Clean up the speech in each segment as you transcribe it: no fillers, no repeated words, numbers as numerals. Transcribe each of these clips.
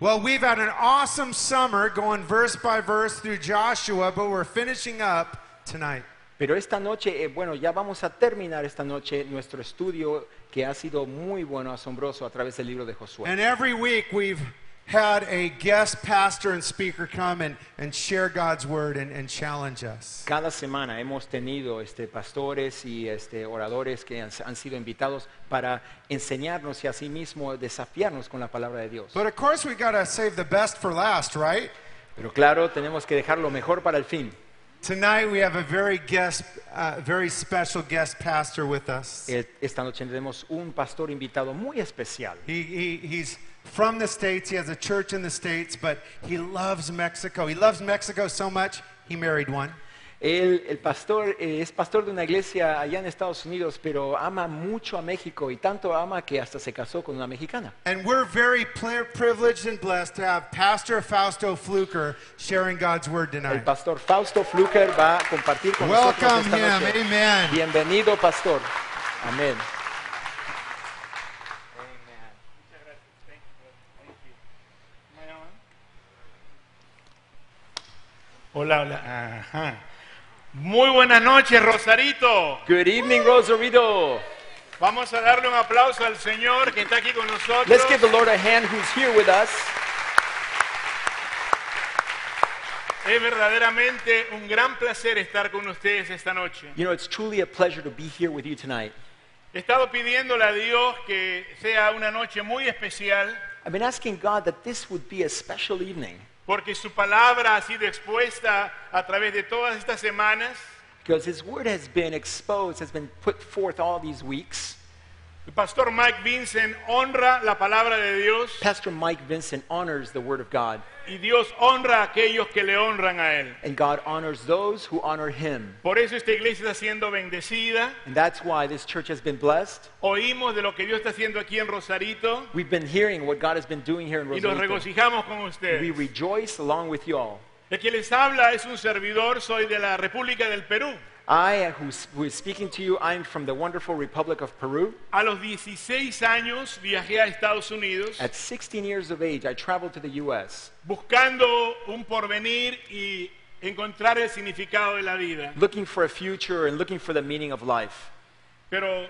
Well, we've had an awesome summer going verse by verse through Joshua, but we're finishing up tonight. Pero esta noche, bueno, ya vamos a terminar esta noche nuestro estudio que ha sido muy bueno, asombroso a través del libro de Josué. And every week we've had a guest pastor and speaker come and share God's word and challenge us. Cada semana hemos tenido pastores y oradores que han sido invitados para enseñarnos y asimismo desafiarnos con la palabra de Dios. But of course we got to save the best for last, right? Pero claro, tenemos que dejar lo mejor para el fin. Tonight we have a very special guest pastor with us. Esta noche tenemos un pastor invitado muy especial. He's from the States. He has a church in the States, but he loves Mexico. He loves Mexico so much, he married one. El pastor es pastor de una iglesia allá en Estados Unidos, pero ama mucho a México y tanto ama que hasta se casó con una mexicana. And we're very privileged and blessed to have Pastor Fausto Fluker sharing God's word El tonight. pastor Fausto Fluker va a compartir con nosotros Welcome esta him. noche. Amen. Bienvenido, pastor. Amén. Hola, hola. Ajá. Muy buenas noches, Rosarito. Good evening, Rosarito. Vamos a darle un aplauso al Señor que está aquí con nosotros. Let's give the Lord a hand who's here with us. Es verdaderamente un gran placer estar con ustedes esta noche. You know, it's truly a pleasure to be here with you tonight. He estado pidiéndole a Dios que sea una noche muy especial I've been asking God that this would be a special evening porque su palabra ha sido expuesta a través de todas estas semanas. because His Word has been exposed, has been put forth all these weeks. El pastor Mike Vincent honra la palabra de Dios Pastor Mike Vincent honors the Word of God, y Dios honra a aquellos que le honran a él. and God honors those who honor Him. Por eso esta iglesia está siendo bendecida. And that's why this church has been blessed. Oímos de lo que Dios está haciendo aquí en Rosarito We've been hearing what God has been doing here in y nos Rosarito. regocijamos con We ustedes. rejoice along with you all. El que les habla es un servidor, soy de la República del Perú. I, who is speaking to you, I'm from the wonderful Republic of Peru. A los 16 años viajé a Estados Unidos At 16 years of age, I traveled to the U.S. buscando un porvenir y encontrar el significado de la vida. looking for a future and looking for the meaning of life. Pero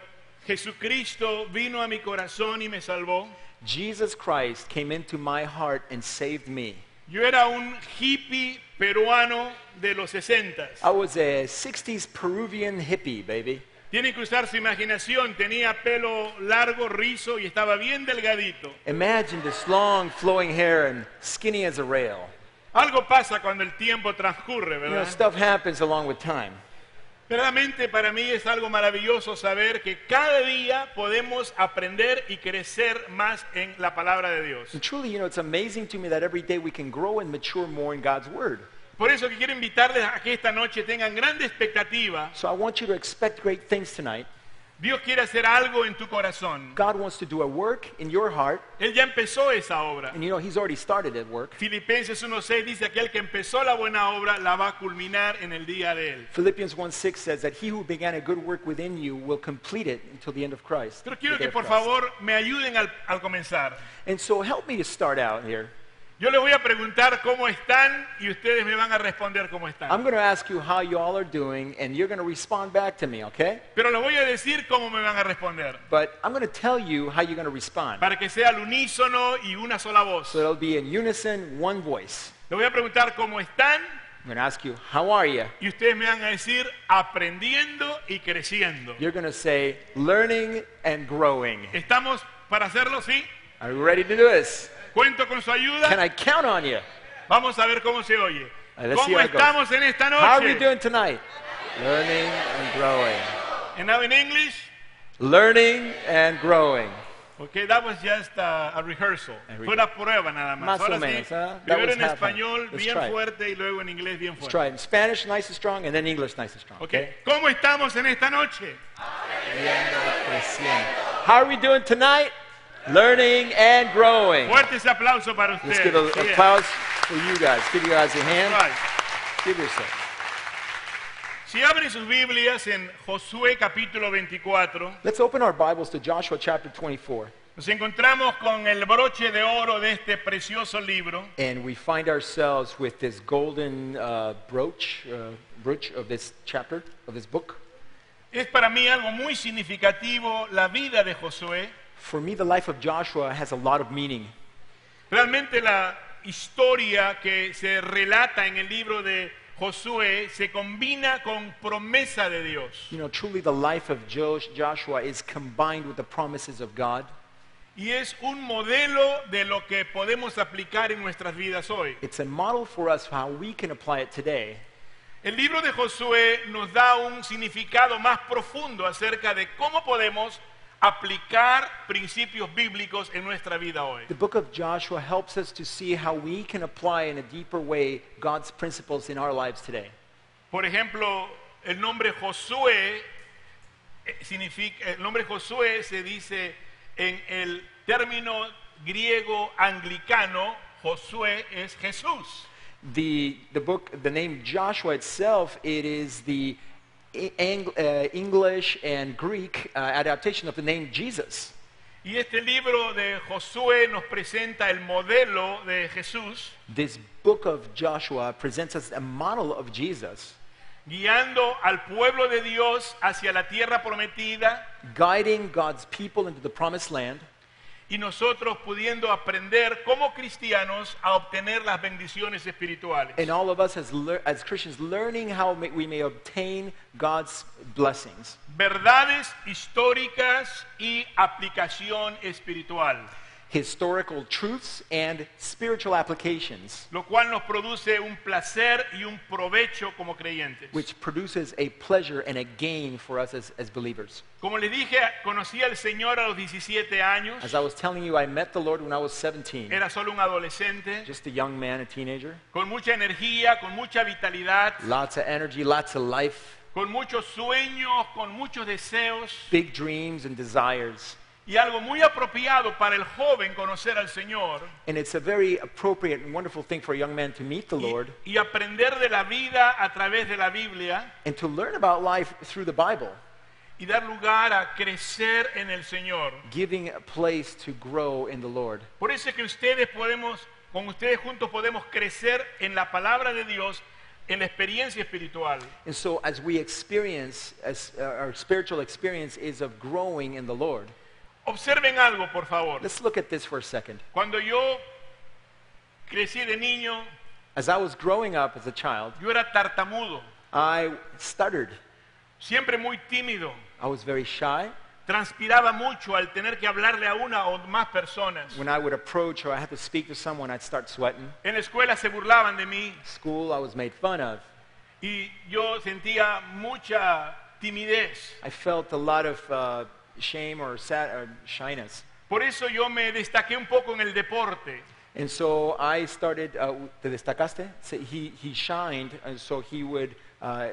Jesucristo vino a mi corazón y me salvó. Jesus Christ came into my heart and saved me. Yo era un hippie peruano de los 60s. I was a 60s Peruvian hippie, baby. Tienen que usar su imaginación, tenía pelo largo, rizo y estaba bien delgadito. Imagine this long flowing hair and skinny as a rail. Algo pasa cuando el tiempo transcurre, You know, ¿verdad? stuff happens along with time. Verdaderamente para mí es algo maravilloso saber que cada día podemos aprender y crecer más en la palabra de Dios. And truly, you know, it's amazing to me that every day we can grow and mature more in God's Word. Por eso que quiero invitarles a que esta noche tengan grande expectativa. So I want you to expect great things tonight. Dios quiere hacer algo en tu corazón. God wants to do a work in your heart, Él ya empezó esa obra. and you know, He's already started that work. Filipenses 1:6 dice: aquel que empezó la buena obra la va a culminar en el día de Él. Philippians 1:6 says that he who began a good work within you will complete it until the end of Christ. Pero quiero the day que of por Christ. favor me ayuden al comenzar. And so help me to start out here. Yo les voy a preguntar cómo están y ustedes me van a responder cómo están. I'm going to ask you how you all are doing, and you're going to respond back to me, okay? Pero les voy a decir cómo me van a responder. But I'm going to tell you how you're going to respond. Para que sea al unísono y una sola voz. So it'll be in unison, one voice. Les voy a preguntar cómo están I'm going to ask you, how are you? y ustedes me van a decir aprendiendo y creciendo. You're going to say, learning and growing. ¿Estamos para hacerlo? ¿Sí? Are you ready to do this? ¿Cuento con su ayuda? Can I count on you? Vamos a ver cómo se oye. Let's see ¿Cómo how it goes. estamos en esta How are we noche? doing tonight? Learning and growing. And now in English? Learning and growing. Okay, that was just a rehearsal. A Fue la prueba nada más. Más o Ahora menos, sí, that primero was en half español Let's bien try it. fuerte y luego en inglés bien Let's fuerte. try it in Spanish, nice and strong, and then English, nice and strong. Okay. ¿Cómo estamos en esta noche? How are we doing tonight? Learning and growing. Fuerte ese aplauso para Let's ustedes. give an Bien. applause for you guys. Give you guys a hand. Right. Give yourself. Si abren sus Biblias en Josué capítulo 24, Let's open our Bibles to Joshua chapter 24. Nos encontramos con el broche de oro de este precioso libro. And we find ourselves with this golden brooch of this chapter, of this book. Es para mí algo muy significativo la vida de Josué. For me, the life of Joshua has a lot of meaning. Realmente la historia que se relata en el libro de Josué se combina con promesa de Dios. You know, truly the life of Joshua is combined with the promises of God. Y es un modelo de lo que podemos aplicar en nuestras vidas hoy. It's a model for us how we can apply it today. El libro de Josué nos da un significado más profundo acerca de cómo podemos aplicar principios bíblicos en nuestra vida hoy. The book of Joshua helps us to see how we can apply in a deeper way God's principles in our lives today. Por ejemplo, el nombre Josué se dice en el término griego anglicano, Josué es Jesús. The name Joshua itself, it is the English and Greek adaptation of the name Jesus. Y este libro de Josué nos presenta el modelo de Jesús, This book of Joshua presents us a model of Jesus, guiando al pueblo de Dios hacia la tierra prometida guiding God's people into the promised land, y nosotros pudiendo aprender como cristianos a obtener las bendiciones espirituales. and all of us as Christians learning how we may obtain God's blessings. Verdades históricas y aplicación espiritual, Historical truths and spiritual applications, lo cual nos produce un placer y un provecho como creyentes. which produces a pleasure and a gain for us as believers. Como les dije, conocí al Señor a los 17 años, As I was telling you, I met the Lord when I was 17, era solo un adolescente, just a young man, a teenager, con mucha energía, con mucha vitalidad, lots of energy, lots of life, con muchos sueños, con muchos deseos, big dreams and desires. y algo muy apropiado para el joven conocer al Señor And it's a very appropriate and wonderful thing for a young man to meet the Lord y aprender de la vida a través de la Biblia and to learn about life through the Bible, y dar lugar a crecer en el Señor. giving a place to grow in the Lord. Por eso es que con ustedes juntos podemos crecer en la palabra de Dios, en la experiencia espiritual. And so as we experience, our spiritual experience is of growing in the Lord. Observen algo, por favor. Let's look at this for a second. Cuando yo crecí de niño, As I was growing up as a child, yo era tartamudo, I stuttered. siempre muy tímido. I was very shy. Transpiraba mucho al tener que hablarle a una o más personas. When I would approach or I had to speak to someone, I'd start sweating. En la escuela se burlaban de mí School, I was made fun of. y yo sentía mucha timidez. I felt a lot of shame or shyness. Por eso yo me destaqué un poco en el deporte. And so I started, ¿te destacaste? So he shined, and so he would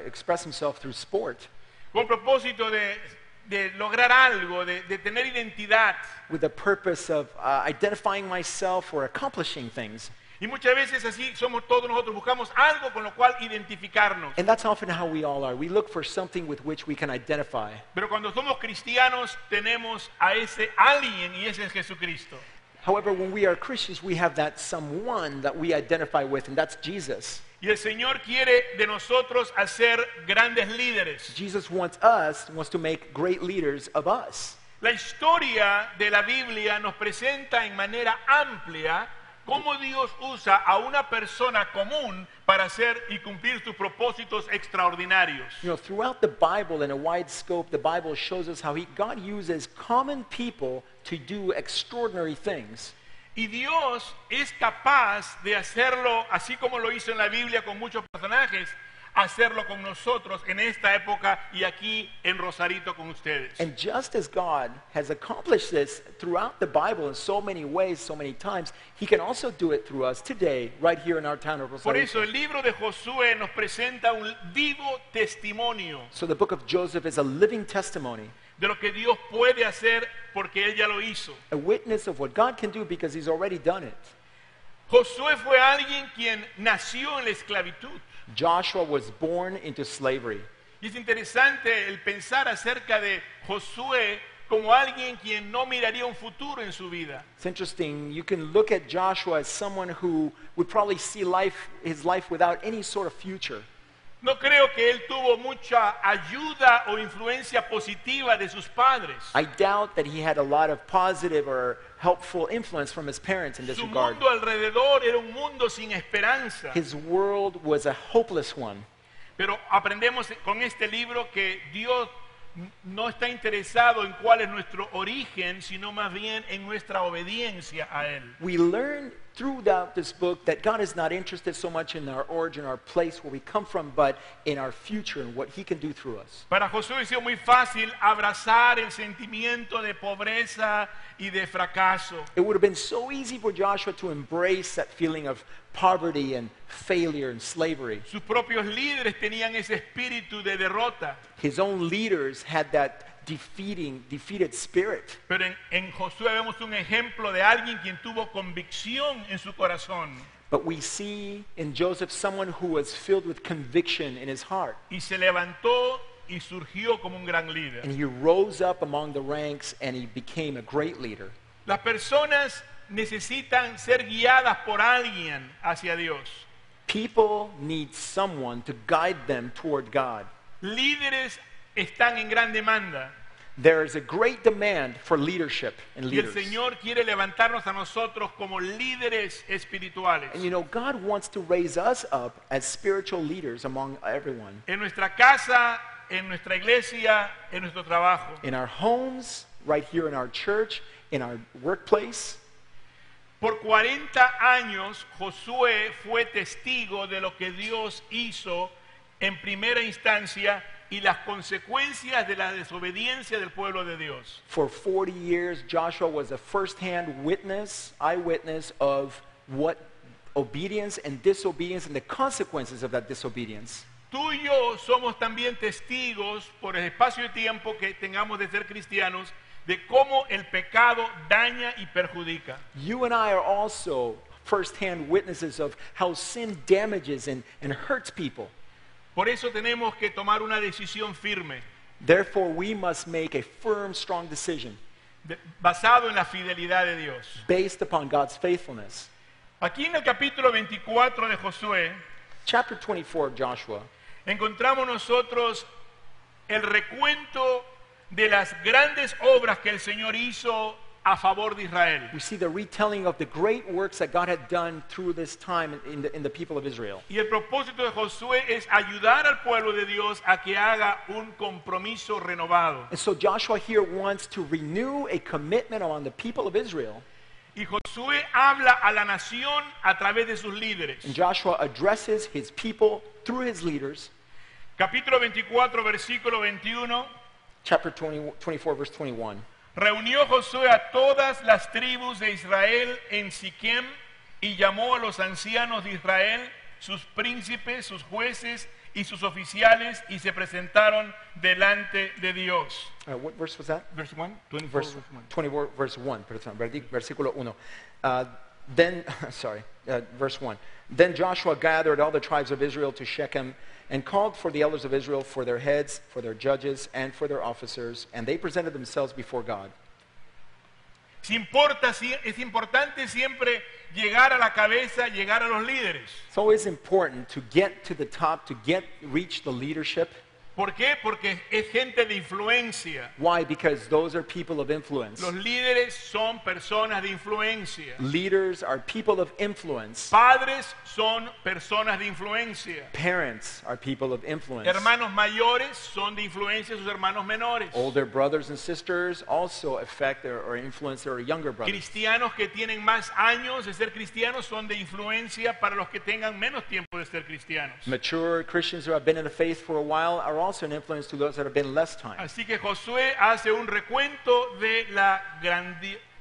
express himself through sport Con propósito de lograr algo, de tener identidad. with the purpose of identifying myself or accomplishing things. Y muchas veces así somos todos nosotros, buscamos algo con lo cual identificarnos. And that's often how we all are. We look for something with which we can identify. Pero cuando somos cristianos tenemos a ese alguien y ese es Jesucristo. However, when we are Christians, we have that someone that we identify with, and that's Jesus. Y el Señor quiere de nosotros hacer grandes líderes. Jesus wants to make great leaders of us. La historia de la Biblia nos presenta en manera amplia cómo Dios usa a una persona común para hacer y cumplir sus propósitos extraordinarios. You know, throughout the Bible, in a wide scope, the Bible shows us how God uses common people to do extraordinary things. Y Dios es capaz de hacerlo, así como lo hizo en la Biblia con muchos personajes, hacerlo con nosotros en esta época y aquí en Rosarito con ustedes. And just as God has accomplished this throughout the Bible in so many ways, so many times, He can also do it through us today, right here in our town of Por eso Rosario. el libro de Josué nos presenta un vivo testimonio So the book of Joseph is a living testimony, de lo que Dios puede hacer porque Él ya lo hizo. a witness of what God can do because He's already done it. Josué fue alguien quien nació en la esclavitud. Joshua was born into slavery. Y es interesante el pensar acerca de Josué como alguien quien no miraría un futuro en su vida. It's interesting. You can look at Joshua as someone who would probably see his life without any sort of future. No creo que él tuvo mucha ayuda o influencia positiva de sus padres. I doubt that he had a lot of positive or helpful influence from his parents in this Su regard. mundo alrededor era un mundo sin esperanza. His world was a hopeless one. Pero aprendemos con este libro que Dios no está interesado en cuál es nuestro origen, sino más bien en nuestra obediencia a Él. We learn throughout this book that God is not interested so much in our origin, our place where we come from, but in our future and what He can do through us. Para Josué ha sido muy fácil abrazar el sentimiento de pobreza y de fracaso. It would have been so easy for Joshua to embrace that feeling of poverty and failure and slavery. Sus propios líderes tenían ese espíritu de derrota. His own leaders had that defeated spirit. Pero en Josué vemos un ejemplo de alguien quien tuvo convicción en su corazón But we see in Joseph someone who was filled with conviction in his heart. y se levantó y surgió como un gran líder. And he rose up among the ranks and he became a great leader. Las personas necesitan ser guiadas por alguien hacia Dios. People need someone to guide them toward God. Líderes están en gran demanda There is a great demand for leadership and y el leaders. Señor quiere levantarnos a nosotros como líderes espirituales. And you know, God wants to raise us up as spiritual leaders among everyone. En nuestra casa, en nuestra iglesia, en nuestro trabajo. In our homes, right here in our church, in our workplace. Por 40 años Josué fue testigo de lo que Dios hizo en primera instancia y las consecuencias de la desobediencia del pueblo de Dios. For 40 years, Joshua was a first-hand eyewitness of what obedience and disobedience and the consequences of that disobedience. Tú y yo somos también testigos por el espacio de tiempo que tengamos de ser cristianos de cómo el pecado daña y perjudica. You and I are also first-hand witnesses of how sin damages and hurts people. Por eso tenemos que tomar una decisión firme, Therefore, we must make a firm, strong decision basado en la fidelidad de Dios. based upon God's faithfulness. Aquí en el capítulo 24 de Josué Chapter 24 of Joshua, encontramos nosotros el recuento de las grandes obras que el Señor hizo a favor de Israel. we see the retelling of the great works that God had done through this time in the people of Israel. Y el propósito de Josué es ayudar al pueblo de Dios a que haga un compromiso renovado. And so Joshua here wants to renew a commitment among the people of Israel. Y Josué habla a la nación a través de sus líderes. And Joshua addresses his people through his leaders. Capítulo 24, versículo 21. Chapter 24, verse 21. Reunió Josué a todas las tribus de Israel en Siquem y llamó a los ancianos de Israel, sus príncipes, sus jueces y sus oficiales y se presentaron delante de Dios. What verse was that? Verse 1, 24, Verse verse 1. 24, verse 1. Versículo 1. Then, verse 1. Then Joshua gathered all the tribes of Israel to Shechem and called for the elders of Israel, for their heads, for their judges, and for their officers, and they presented themselves before God. Es importante siempre llegar a la cabeza, llegar a los líderes. It's always important to get to the top, reach the leadership. ¿Por qué? Porque es gente de influencia. Why? Because those are people of influence. Los líderes son personas de influencia. Leaders are people of influence. Padres son personas de influencia. Parents are people of influence. Hermanos mayores son de influencia sus hermanos menores. Older brothers and sisters also affect or influence their younger brothers. Cristianos que tienen más años de ser cristianos son de influencia para los que tengan menos tiempo de ser cristianos. Mature Christians who have been in the faith for a while are also an influence to those that have been less time. Así que Josué hace un recuento de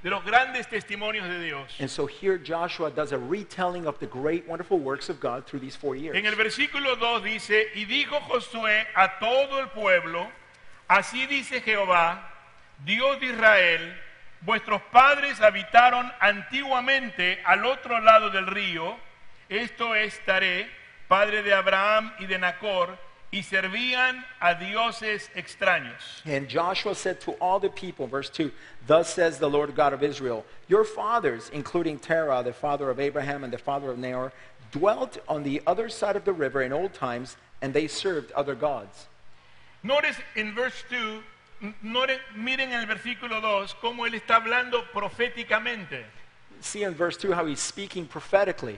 los grandes testimonios de Dios. And so here Joshua does a retelling of the great, wonderful works of God through these 4 years. En el versículo 2 dice, y dijo Josué a todo el pueblo, así dice Jehová, Dios de Israel, vuestros padres habitaron antiguamente al otro lado del río, esto es Taré, padre de Abraham y de Nacor, y servían a dioses extraños. And Joshua said to all the people, verse 2, thus says the Lord God of Israel, your fathers, including Terah, the father of Abraham and the father of Nahor, dwelt on the other side of the river in old times, and they served other gods. Notice en verse 2, miren en el versículo 2 cómo él está hablando proféticamente. See in verse 2 how he's speaking prophetically.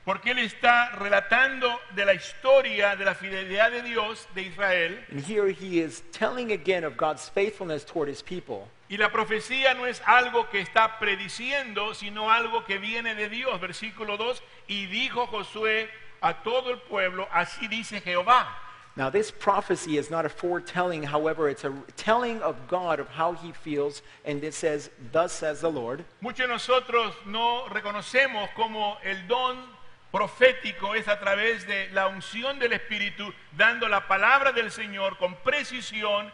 Porque él está relatando de la historia de la fidelidad de Dios de Israel. And here he is telling again of God's faithfulness toward his people. Y la profecía no es algo que está prediciendo, sino algo que viene de Dios. Versículo 2, y dijo Josué a todo el pueblo, así dice Jehová. Now this prophecy is not a foretelling, however, it's a telling of God of how he feels, and it says, thus says the Lord. Muchos de nosotros no reconocemos como el don profético es a través de la unción del Espíritu, dando la palabra del Señor con precisión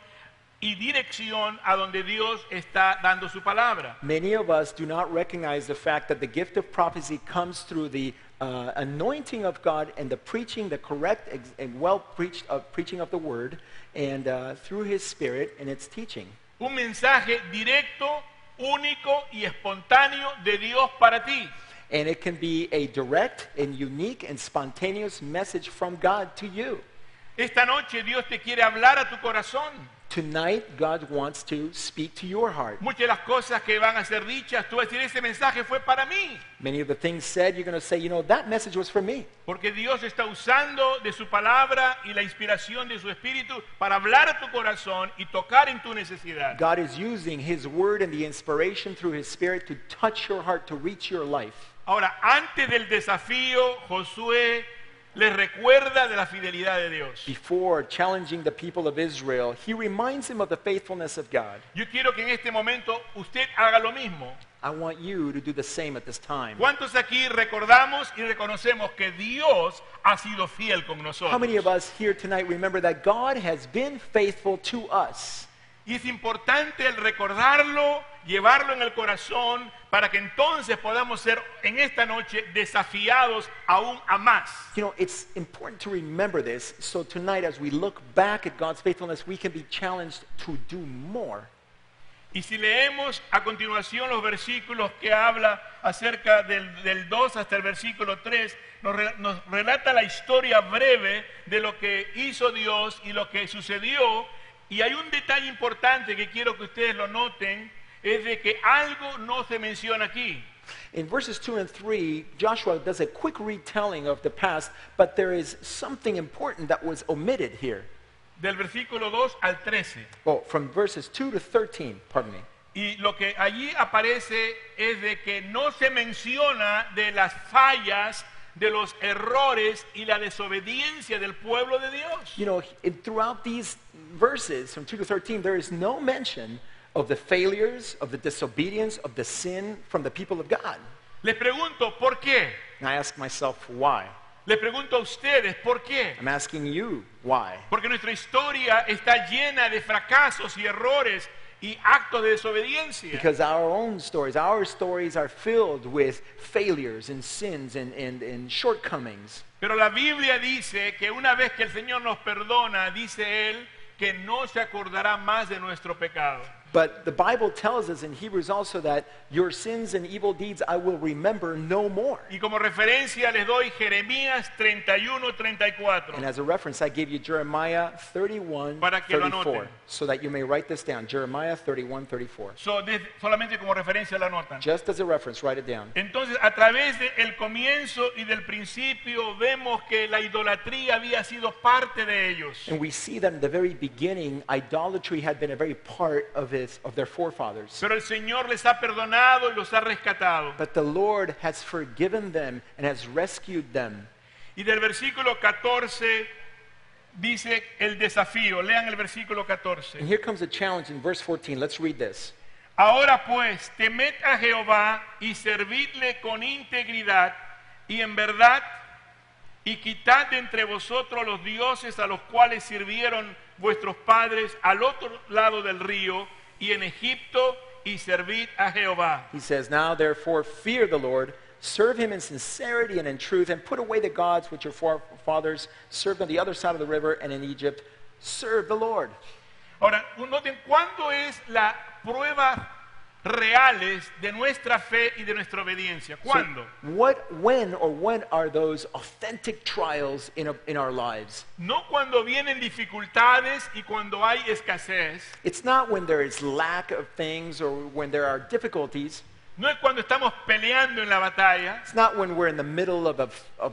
y dirección a donde Dios está dando su palabra. Many of us do not recognize the fact that the gift of prophecy comes through the anointing of God and the preaching, the correct and well-preached preaching of the word, and through his Spirit and its teaching. Un mensaje directo, único y espontáneo de Dios para ti. And it can be a direct and unique and spontaneous message from God to you. Esta noche Dios te quiere hablar a tu corazón. Tonight, God wants to speak to your heart. Muchas de las cosas que van a ser dichas, tú vas a decir, ese mensaje fue para mí. Many of the things said, you're going to say, you know, that message was for me. Porque Dios está usando de su palabra y la inspiración de su espíritu para hablar a tu corazón y tocar en tu necesidad. God is using his word and the inspiration through his Spirit to touch your heart, to reach your life. Ahora, antes del desafío, Josué les recuerda de la fidelidad de Dios. Before challenging the people of Israel, he reminds them of the faithfulness of God. Yo quiero que en este momento usted haga lo mismo. I want you to do the same at this time. ¿Cuántos aquí recordamos y reconocemos que Dios ha sido fiel con nosotros? How many of us here tonight remember that God has been faithful to us? Y es importante el recordarlo, llevarlo en el corazón, para que entonces podamos ser en esta noche desafiados aún a más. You know, it's important to remember this, so tonight as we look back at God's faithfulness, we can be challenged to do more. Y si leemos a continuación los versículos que habla acerca del 2 hasta el versículo 3, nos relata la historia breve de lo que hizo Dios y lo que sucedió. Y hay un detalle importante que quiero que ustedes lo noten, es de que algo no se menciona aquí. In verses 2 and 3, Joshua does a quick retelling of the past, but there is something important that was omitted here. Del versículo 2 al 13. Oh, from verses 2 to 13, pardon me. Y lo que allí aparece es de que no se menciona de las fallas, de los errores y la desobediencia del pueblo de Dios. You know, throughout these verses, from 2 to 13, there is no mention of the failures, of the disobedience, of the sin from the people of God. Les pregunto, ¿por qué? And I ask myself, why? Les pregunto a ustedes, ¿por qué? I'm asking you, why? Porque nuestra historia está llena de fracasos y errores y actos de desobediencia. Because our stories are filled with failures and sins and shortcomings. Pero la Biblia dice que una vez que el Señor nos perdona, dice Él, que no se acordará más de nuestro pecado. But the Bible tells us in Hebrews also that your sins and evil deeds I will remember no more. Y como referencia les doy Jeremías 31:34. And as a reference, I give you Jeremiah 31:34, so that you may write this down. Jeremiah 31:34. Solamente como referencia la notan. Just as a reference, write it down. Entonces, a través del comienzo y del principio, vemos que la idolatría había sido parte de ellos. And we see that in the very beginning, idolatry had been a very part of their forefathers. Pero el Señor les ha perdonado y los ha rescatado. But the Lord has forgiven them and has rescued them. Y del versículo 14 dice el desafío. Lean el versículo 14. And here comes a challenge in verse 14. Let's read this. Ahora pues, temed a Jehová y servidle con integridad y en verdad, y quitad de entre vosotros los dioses a los cuales sirvieron vuestros padres al otro lado del río y en Egipto, y servid a Jehová. He says, now therefore fear the Lord, serve him in sincerity and in truth, and put away the gods which your forefathers served on the other side of the river and in Egypt. Serve the Lord. Ahora, noten cuándo es la prueba reales de nuestra fe y de nuestra obediencia. ¿Cuándo? So when are those authentic trials in our lives? No cuando vienen dificultades y cuando hay escasez. It's not when there is lack of things or when there are difficulties. No es cuando estamos peleando en la batalla, It's not when we're in the middle of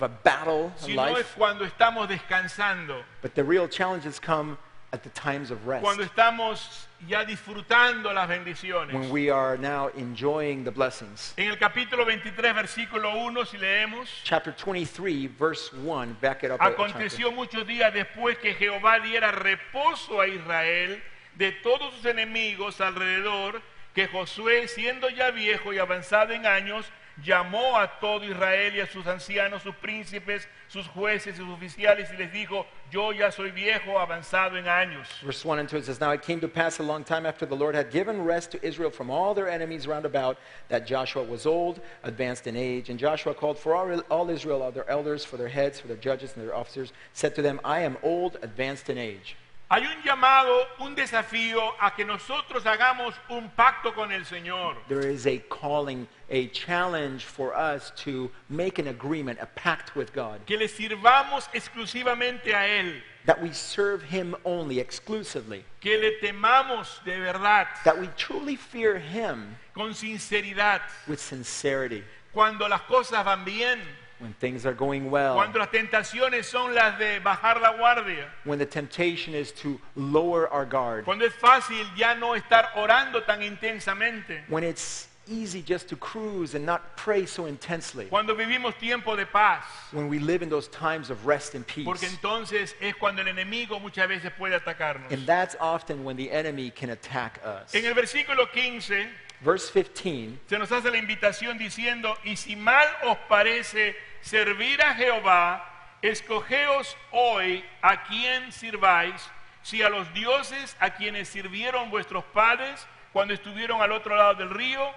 a battle in sino es life. cuando estamos descansando, But the real challenges come at the times of rest. cuando estamos ya disfrutando las When bendiciones. we are now enjoying the blessings. En el capítulo 23, versículo 1, si leemos, Chapter 23, verse 1, back it up. a chapter. aconteció muchos días después que Jehová diera reposo a Israel de todos sus enemigos alrededor, que Josué, siendo ya viejo y avanzado en años, llamó a todo Israel y a sus ancianos, sus príncipes, sus jueces y sus oficiales y les dijo, yo ya soy viejo, avanzado en años. Verse 1 and 2 it says, Now it came to pass a long time after the Lord had given rest to Israel from all their enemies round about, that Joshua was old, advanced in age. And Joshua called for all Israel, their elders, for their heads, for their judges, and their officers, said to them, I am old, advanced in age. Hay un llamado, un desafío a que nosotros hagamos un pacto con el Señor. There is a calling, a challenge for us to make an agreement, a pact with God, Que le sirvamos exclusivamente a Él. that we serve Him only, exclusively, Que le temamos de verdad, that we truly fear Him con sinceridad. with sincerity. Cuando las cosas van bien, When things are going well, cuando las tentaciones son las de bajar la guardia, when the temptation is to lower our guard, cuando es fácil ya no estar orando tan intensamente, when it's easy just to cruise and not pray so intensely, cuando vivimos tiempo de paz, when we live in those times of rest and porque peace. entonces es cuando el enemigo muchas veces puede atacarnos. And that's often when the enemy can attack us. En el versículo 15 Verse 15, se nos hace la invitación diciendo, y si mal os parece servir a Jehová, escogeos hoy a quién sirváis, si a los dioses a quienes sirvieron vuestros padres cuando estuvieron al otro lado del río,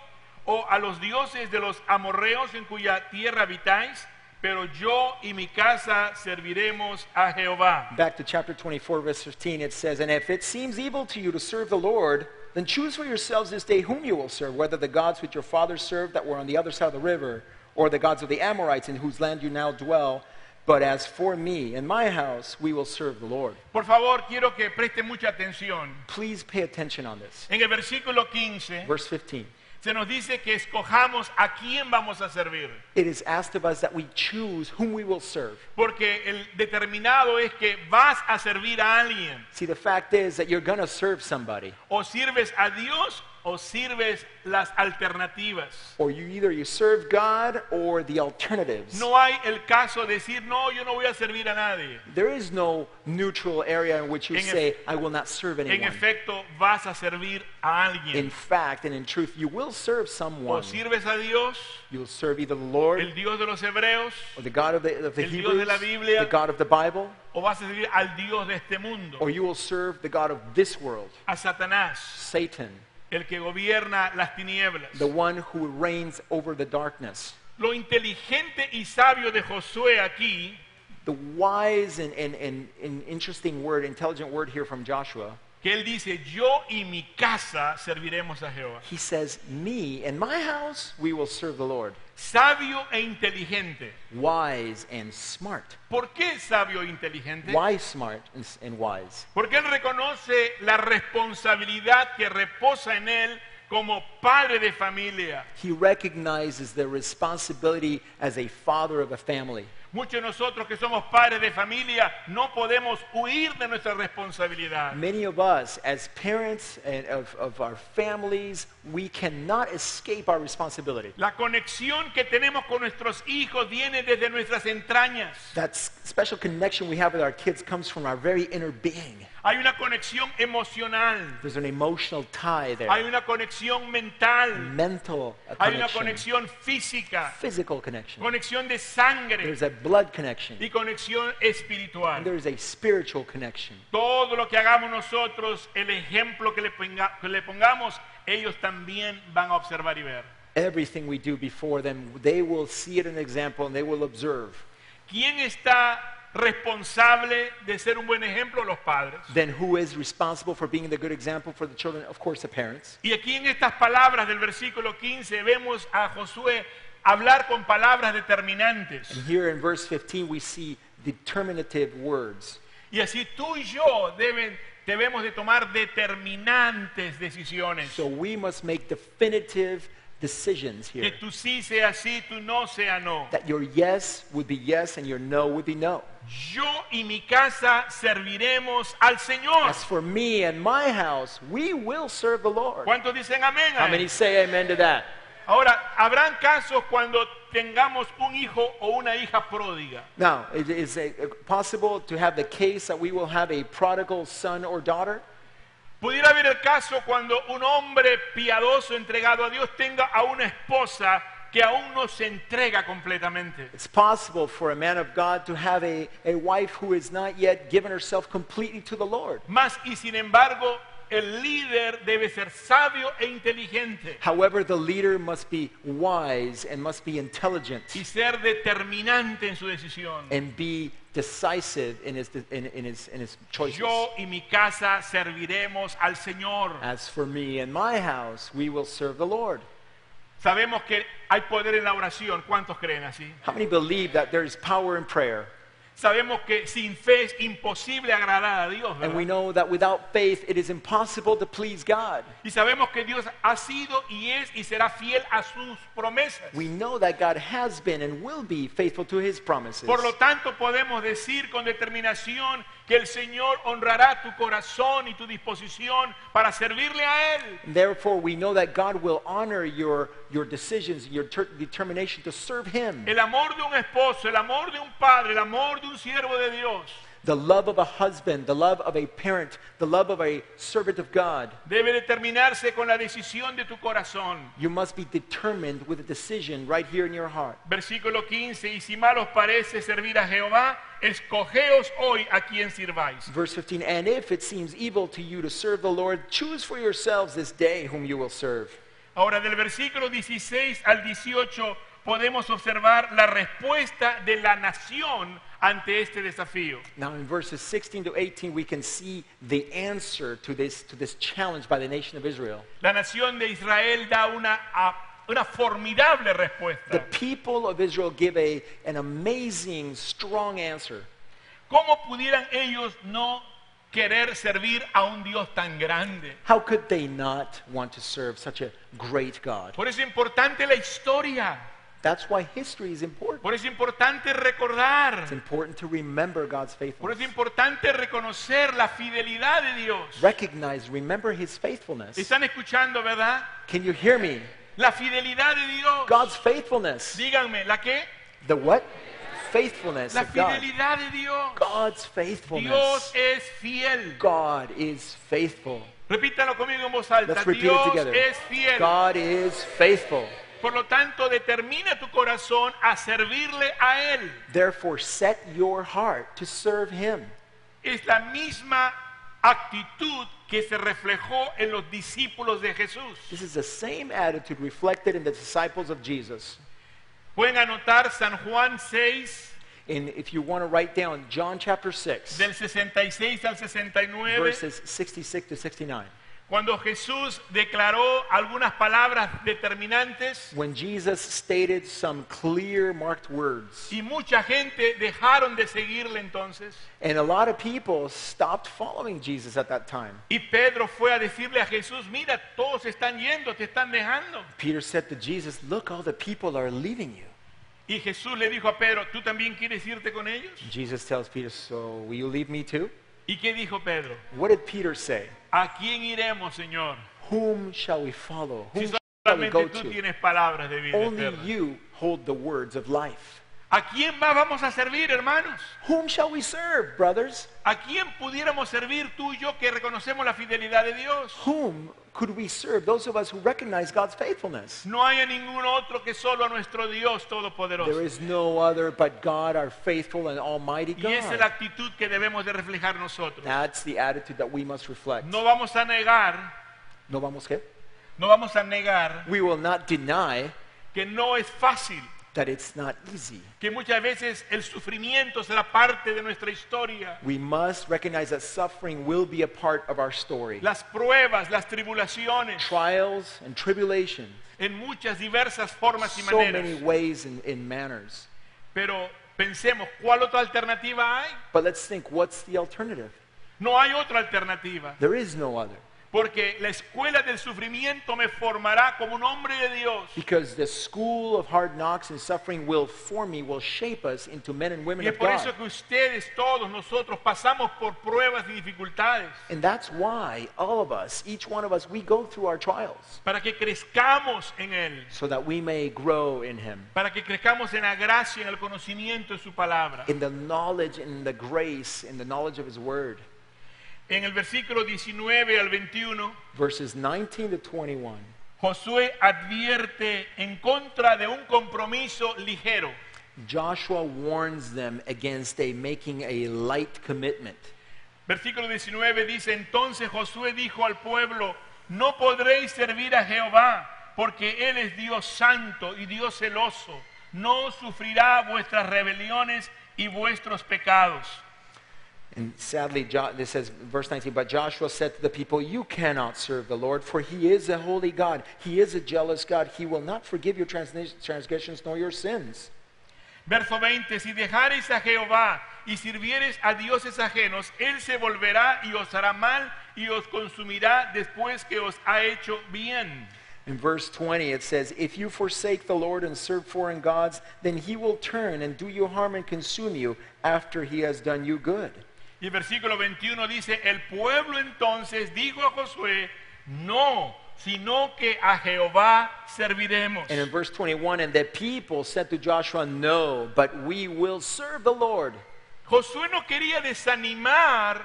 o a los dioses de los amorreos en cuya tierra habitáis, pero yo y mi casa serviremos a Jehová. back to chapter 24, verse 15, it says, And if it seems evil to you to serve the Lord, then choose for yourselves this day whom you will serve, whether the gods which your fathers served that were on the other side of the river, or the gods of the Amorites in whose land you now dwell. But as for me and my house, we will serve the Lord. Por favor, quiero que preste mucha atención. Please pay attention on this. En el versículo 15 Verse 15. se nos dice que escojamos a quién vamos a servir. It is asked of us that we choose whom we will serve. Porque el determinado es que vas a servir a alguien. See, the fact is that you're going to serve somebody. O sirves a Dios o sirves las alternativas. Or you serve God or the alternatives. No hay el caso de decir, no, yo no voy a servir a nadie. There is no neutral area in which you En say, I will not serve En anyone. efecto, vas a servir a In alguien. fact and in truth, you will serve O someone. sirves a Dios, You will serve either the Lord el Dios de los hebreos, or the God of the el Dios de Hebrews, la Biblia. the God of the Bible, o vas a servir al Dios de este mundo, or you will serve the God of this world, a Satanás, Satan, el que gobierna las tinieblas. the one who reigns over the darkness. Lo inteligente y sabio de Josué aquí The wise and interesting word, intelligent word here from Joshua, que él dice, yo y mi casa serviremos a Jehová. he says, me and my house, we will serve the Lord. Sabio e inteligente. Wise and smart. ¿Por qué sabio e inteligente? Why smart and wise? Porque él reconoce la responsabilidad que reposa en él como padre de familia. He recognizes the responsibility as a father of a family. Muchos de nosotros que somos padres de familia no podemos huir de nuestra responsabilidad. Many of us, as parents and of our families, we cannot escape our responsibility. La conexión que tenemos con nuestros hijos viene desde nuestras entrañas. That special connection we have with our kids comes from our very inner being. Hay una conexión emocional, There's an emotional tie there. hay una conexión mental, Mental hay una connection. conexión física, Physical connection. conexión de sangre There's a blood connection. y conexión And espiritual. there's a spiritual connection. Todo lo que hagamos nosotros, el ejemplo que le pongamos, ellos también van a observar y ver. everything we do before them. They will see it in an example and they will observe. ¿Quién está responsable de ser un buen ejemplo? Los padres. Then who is responsible for being the good example for the children? Of course, the parents. Y aquí en estas palabras del versículo 15 vemos a Josué hablar con palabras determinantes. And here in verse 15 we see determinative words. Y así tú y yo debemos de tomar determinantes decisiones. So we must make definitive decisions Que here. tu sí sea sí, tu no sea no. That your yes would be yes and your no would be no. Yo y mi casa serviremos al Señor. As for me and my house, we will serve the Lord. ¿Cuántos dicen amén? How many say amen to that? Ahora, habrán casos cuando tengamos un hijo o una hija pródiga. Now, is it possible to have the case that we will have a prodigal son or daughter? Pudiera haber el caso cuando un hombre piadoso entregado a Dios tenga a una esposa que aún no se entrega completamente. It's possible for a man of God to have a wife who is not yet given herself completely to the Lord. Más y sin embargo, el líder debe ser sabio e inteligente However, the leader must be wise and must be intelligent y ser determinante en su decisión. and be decisive in his choices. Yo y mi casa serviremos al Señor. As for me and my house, we will serve the Lord. Sabemos que hay poder en la oración. ¿Cuántos creen así? How many believe that there is power in prayer? Sabemos que sin fe es imposible agradar a Dios, And we ¿verdad? know that without faith, it is impossible to please God. Y sabemos que Dios ha sido y es y será fiel a sus promesas. We know that God has been and will be faithful to his promises. Por lo tanto, podemos decir con determinación que el Señor honrará tu corazón y tu disposición para servirle a Él. Therefore, we know that God will honor your decisions, your determination to serve him. El amor de un esposo, el amor de un padre, el amor de un siervo de Dios The love of a husband, the love of a parent, the love of a servant of God. debe determinarse con la decisión de tu corazón. You must be determined with a decision right here in your heart. Versículo 15, y si mal os parece servir a Jehová, escogeos hoy a quien sirváis. Verse 15, and if it seems evil to you to serve the Lord, choose for yourselves this day whom you will serve. Ahora, del versículo 16 al 18 podemos observar la respuesta de la nación ante este desafío. Now in verses 16 to 18, we can see the answer to this challenge by the nation of Israel. La nación de Israel da una formidable The respuesta. people of Israel give an amazing, strong answer. ¿Cómo pudieran ellos no querer servir a un Dios tan grande? How could they not want to serve such a great God? Por eso es importante la historia. That's why history is important. Por eso es importante recordar. It's important to remember God's Por faithfulness. eso es importante reconocer la fidelidad de Dios. Recognize, remember his faithfulness. ¿Están escuchando, verdad? Can you hear me? La fidelidad de Dios. God's faithfulness. Díganme, ¿la qué? The what? Faithfulness La of God. fidelidad de Dios. God's faithfulness. Dios es fiel. God is faithful. Repítalo conmigo en voz alta. Let's repeat it Dios together. es fiel. God is faithful. Por lo tanto, determina tu corazón a servirle a Él. Therefore, set your heart to serve him. Es la misma actitud que se reflejó en los discípulos de Jesús. This is the same attitude reflected in the disciples of Jesus. Pueden anotar San Juan 6, And if you want to write down John chapter 6, del 66 al 69, verses 66 to 69. cuando Jesús declaró algunas palabras determinantes When Jesus stated some clear marked words, y mucha gente dejaron de seguirle entonces. and a lot of people stopped following Jesus at that time. Y Pedro fue a decirle a Jesús, mira, todos están yendo, te están dejando. Peter said to Jesus, look, all the people are leaving you. Y Jesús le dijo a Pedro, ¿tú también quieres irte con ellos? Jesus tells Peter, so will you leave me too? ¿Y qué dijo Pedro? What did Peter say? ¿A quién iremos, Señor? Whom shall we follow? Si Whom shall we go solamente tú to? tienes palabras de vida Only eterna. you hold the words of life. ¿A quién más vamos a servir, hermanos? Whom shall we serve, brothers? ¿A quién pudiéramos servir tú y yo que reconocemos la fidelidad de Dios? Whom could we serve? Those of us who recognize God's faithfulness. No hay a ningún otro que solo a nuestro Dios There Todopoderoso. is no other but God, our faithful and almighty Y esa es la God. actitud que debemos de reflejar nosotros. That's the attitude that we must reflect. No vamos a negar No vamos qué? no vamos a negar we will not deny que no es fácil, that it's not easy. que muchas veces el sufrimiento será parte de nuestra historia. We must recognize that suffering will be a part of our story. Las pruebas, las tribulaciones, Trials and tribulations, en muchas diversas formas y so many maneras. ways and manners. Pero pensemos, ¿cuál otra alternativa hay? But let's think, what's the alternative? No hay otra alternativa, There is no other. porque la escuela del sufrimiento me formará como un hombre de Dios. Because the school of hard knocks and suffering will form me, will shape us into men and women Y es of por eso God. que ustedes, todos nosotros, pasamos por pruebas y dificultades, And that's why all of us, each one of us, we go through our trials para que crezcamos en Él, so that we may grow in Him, para que crezcamos en la gracia, en el conocimiento de su palabra. in the knowledge and the grace and the knowledge of His Word. En el versículo 19 al 21, Verses 19 to 21. Josué advierte en contra de un compromiso ligero. Joshua warns them against making a light commitment. Versículo 19 dice, entonces Josué dijo al pueblo, no podréis servir a Jehová, porque Él es Dios santo y Dios celoso. No sufrirá vuestras rebeliones y vuestros pecados. And sadly, this says, verse 19, but Joshua said to the people, you cannot serve the Lord, for He is a holy God. He is a jealous God. He will not forgive your transgressions nor your sins. Verso 20, si dejareis a Jehová y sirviereis a dioses ajenos, Él se volverá y os hará mal y os consumirá después que os ha hecho bien. In verse 20, it says, if you forsake the Lord and serve foreign gods, then He will turn and do you harm and consume you after He has done you good. Y el versículo 21 dice, el pueblo entonces dijo a Josué, no, sino que a Jehová serviremos. And in verse 21, and the people said to Joshua, no, but we will serve the Lord. Josué no quería desanimar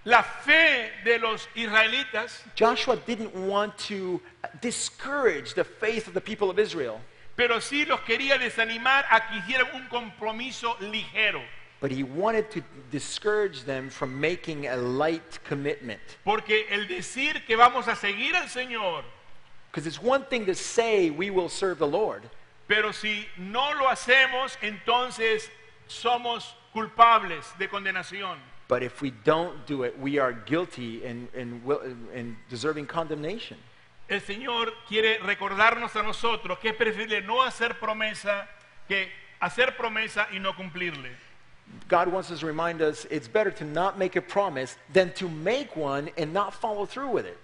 la fe de los israelitas, Joshua didn't want to discourage the faith of the people of Israel, pero sí los quería desanimar a que hicieran un compromiso ligero. but he wanted to discourage them from making a light commitment. Porque el decir que vamos a seguir al Señor, Because it's one thing to say we will serve the Lord, pero si no lo hacemos, entonces somos culpables de condenación. but if we don't do it, we are guilty and deserving condemnation. El Señor quiere recordarnos a nosotros que es preferible no hacer promesa que hacer promesa y no cumplirle. God wants us to remind us it's better to not make a promise than to make one and not follow through with it.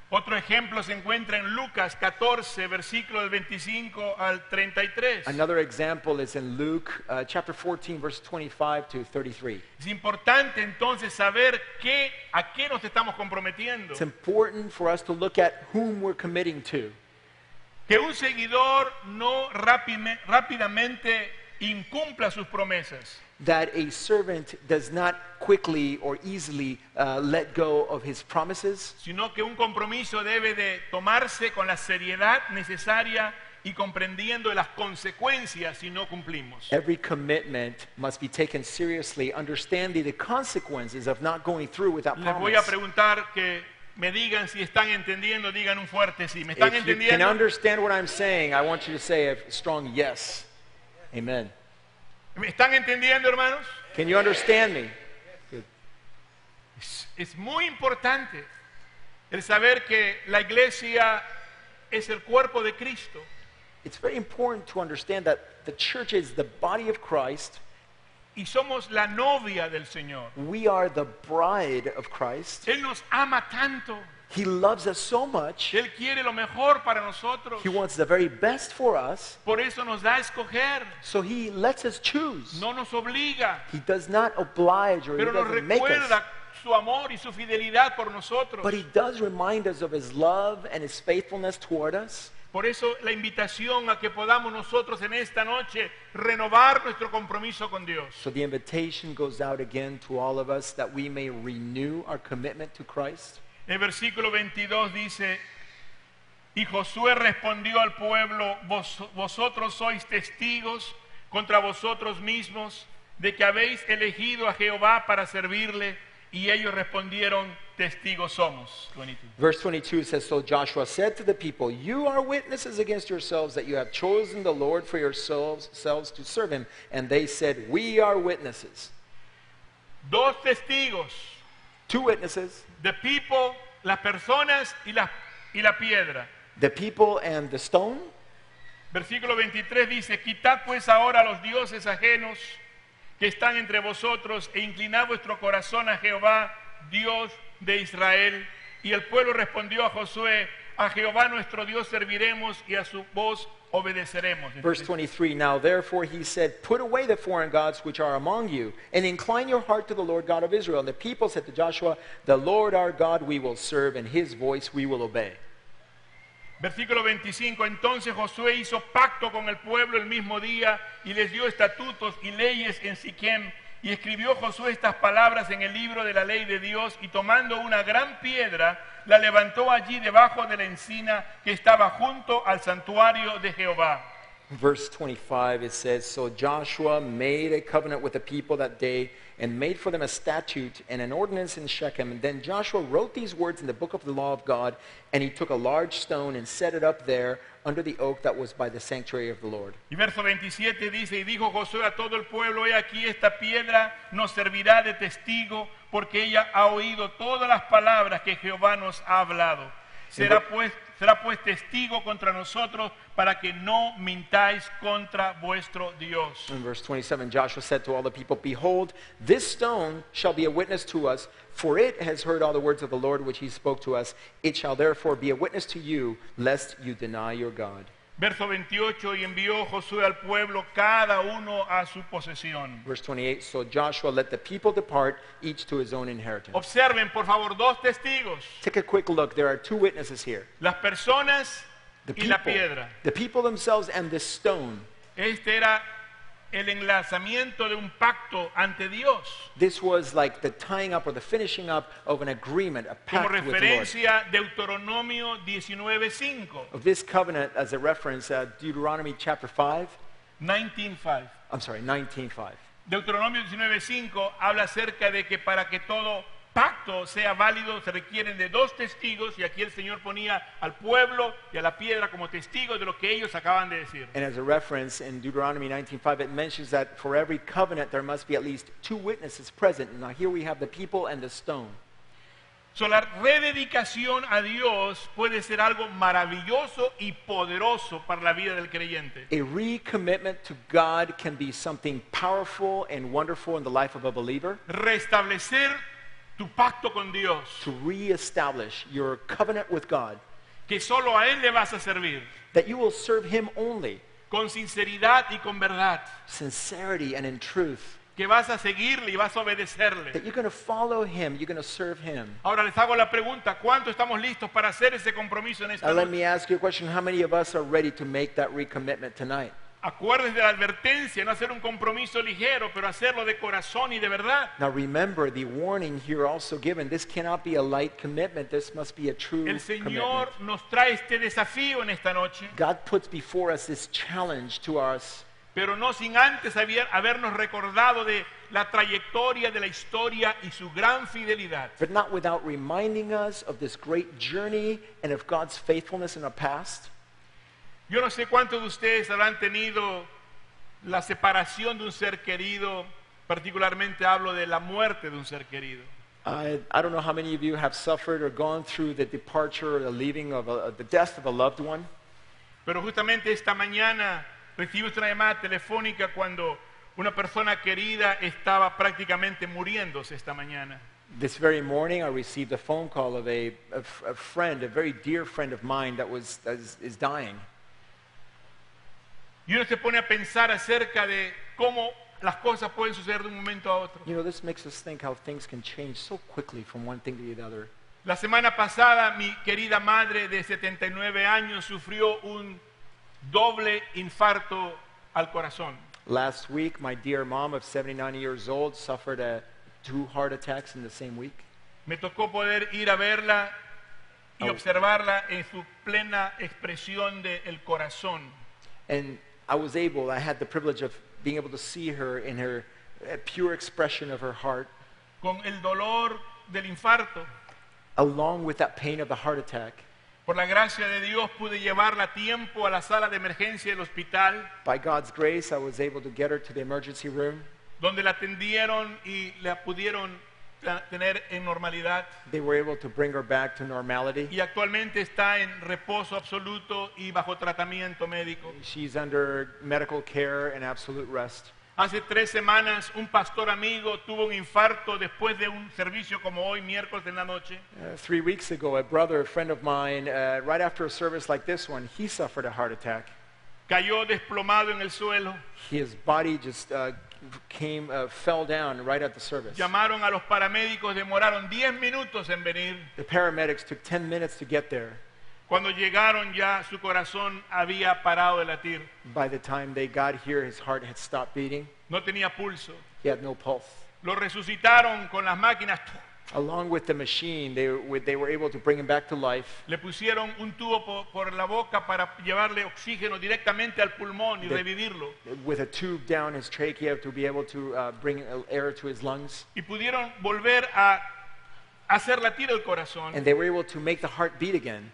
Otro ejemplo se encuentra en Lucas 14, versículo del 25 al 33. Another example is in Luke chapter 14, verse 25 to 33. Es importante entonces saber a qué nos estamos comprometiendo. It's important for us to look at whom we're committing to. Que un seguidor no rápidamente incumpla sus promesas. That a servant does not quickly or easily let go of his promises, Sino que un compromiso debe de tomarse con la seriedad necesaria y comprendiendo las consecuencias si no cumplimos. every commitment must be taken seriously, understanding the consequences of not going through with that Les voy a promise. preguntar que me digan si están entendiendo, digan un fuerte sí. ¿Me están If you can entendiendo? understand what I'm saying, I want you to say a strong yes. Amen. ¿Me están entendiendo, hermanos? Can you understand me? Es muy importante el saber que la iglesia es el cuerpo de Cristo. It's very important to understand that the church is the body of Christ. Y somos la novia del Señor. We are the bride of Christ. Él nos ama tanto. He loves us so much. Él quiere lo mejor para nosotros. He wants the very best for us. Por eso nos da a escoger. So He lets us choose. No nos obliga. He does not oblige or He Pero nos doesn't make us. recuerda su amor y su fidelidad por nosotros. But He does remind us of His love and His faithfulness toward us. Por eso la invitación a que podamos nosotros en esta noche renovar nuestro compromiso con Dios. So the invitation goes out again to all of us that we may renew our commitment to Christ. El versículo 22 dice, y Josué respondió al pueblo, vosotros sois testigos contra vosotros mismos de que habéis elegido a Jehová para servirle. Y ellos respondieron, testigos somos. 22. Verse 22 says, So Joshua said to the people, You are witnesses against yourselves that you have chosen the Lord for yourselves to serve him. And they said, We are witnesses. Dos testigos, Two witnesses, the people, las personas y la piedra. the people and the stone. Versículo 23 dice, quitad pues ahora los dioses ajenos que están entre vosotros e inclinad vuestro corazón a Jehová, Dios de Israel. Y el pueblo respondió a Josué, a Jehová nuestro Dios serviremos y a su voz obedeceremos. Verse 23, Now therefore he said, Put away the foreign gods which are among you, and incline your heart to the Lord God of Israel. And the people said to Joshua, The Lord our God we will serve, and his voice we will obey. Versículo 25, entonces Josué hizo pacto con el pueblo el mismo día y les dio estatutos y leyes en Siquem. Y escribió Josué estas palabras en el libro de la ley de Dios y tomando una gran piedra, la levantó allí debajo de la encina que estaba junto al santuario de Jehová. Verse 25, it says, So Joshua made a covenant with the people that day and made for them a statute and an ordinance in Shechem. And then Joshua wrote these words in the book of the law of God, and he took a large stone and set it up there under the oak that was by the sanctuary of the Lord. Y verso 27 dice, y dijo Josué a todo el pueblo, he aquí esta piedra nos servirá de testigo, porque ella ha oído todas las palabras que Jehová nos ha hablado. Será pues testigo contra nosotros para que no mintáis contra vuestro Dios. In verse 27, Joshua said to all the people, Behold, this stone shall be a witness to us, for it has heard all the words of the Lord which he spoke to us. It shall therefore be a witness to you, lest you deny your God. Verso 28, y envió Josué al pueblo cada uno a su posesión. Verse 28, So Joshua let the people depart, each to his own inheritance. Observen, por favor, dos testigos, Take a quick look. There are two witnesses here. las personas The y la people, piedra. the people themselves and the stone. Este era el enlazamiento de un pacto ante Dios. This was like the tying up or the finishing up of an agreement, a Como pact with the Lord. referencia, Deuteronomio 19:5. Of this covenant as a reference, Deuteronomy chapter 5. 19:5. I'm sorry, 19:5. Deuteronomio 19:5 habla acerca de que para que todo pacto sea válido se requieren de dos testigos y aquí el Señor ponía al pueblo y a la piedra como testigos de lo que ellos acaban de decir. And as a reference in Deuteronomy 19:5, it mentions that for every covenant there must be at least two witnesses present. Now here we have the people and the stone. So, la rededicación a Dios puede ser algo maravilloso y poderoso para la vida del creyente. A recommitment to God can be something powerful and wonderful in the life of a believer. Restablecer tu pacto con Dios, To reestablish your covenant with God, que solo a Él le vas a servir, that you will serve Him only, con sinceridad y con verdad, sincerity and in truth, que vas a seguirle y vas a obedecerle. that you're going to follow Him, you're going to serve Him. Ahora les hago la pregunta, ¿cuánto estamos listos para hacer ese compromiso en esta Now let noche? me ask you a question. How many of us are ready to make that recommitment tonight? Acuérdense de la advertencia, no hacer un compromiso ligero, pero hacerlo de corazón y de verdad. Now remember the warning here also given. This cannot be a light commitment. This must be a true El Señor commitment. nos trae este desafío en esta noche, God puts before us this challenge to us, pero no sin antes habernos recordado de la trayectoria de la historia y su gran fidelidad. but not without reminding us of this great journey and of God's faithfulness in the past. Yo no sé cuántos de ustedes habrán tenido la separación de un ser querido, particularmente hablo de la muerte de un ser querido. I don't know how many of you have suffered or gone through the departure or the leaving of the death of a loved one. Pero justamente esta mañana recibí una llamada telefónica cuando una persona querida estaba prácticamente muriéndose esta mañana. This very morning, I received a phone call of a friend, a very dear friend of mine that is dying. Y uno se pone a pensar acerca de cómo las cosas pueden suceder de un momento a otro. You know, this makes us think how things can change so quickly from one thing to the other. La semana pasada mi querida madre de 79 años sufrió un doble infarto al corazón. Last week, my dear mom of 79 years old suffered two heart attacks in the same week. Me tocó poder ir a verla y Oh. observarla en su plena expresión del corazón. And I had the privilege of being able to see her in her pure expression of her heart, Con el dolor del infarto, along with that pain of the heart attack, Por la gracia de Dios pude llevarla a tiempo a la sala de emergencia del hospital, by God's grace, I was able to get her to the emergency room. donde la atendieron y la pudieron tener en normalidad. They were able to bring her back to normality. Y actualmente está en reposo absoluto y bajo tratamiento médico. She's under medical care and absolute rest. Hace 3 semanas un pastor amigo tuvo un infarto después de un servicio como hoy, miércoles en la noche. 3 weeks ago, a brother, a friend of mine, right after a service like this one, he suffered a heart attack. Cayó desplomado en el suelo. His body just fell down right at the service. Llamaron a los paramédicos, demoraron 10 minutos en venir. The paramedics took 10 minutes to get there. Cuando llegaron ya su corazón había parado de latir. By the time they got here, his heart had stopped beating. No tenía pulso. He had no pulse. Lo resucitaron con las máquinas. Along with the machine, they were able to bring him back to life. Le pusieron un tubo por la boca para llevarle oxígeno directamente al pulmón y revivirlo. With a tube down his trachea to be able to bring air to his lungs. Y pudieron volver a hacer latir el corazón. And they were able to make the heart beat again.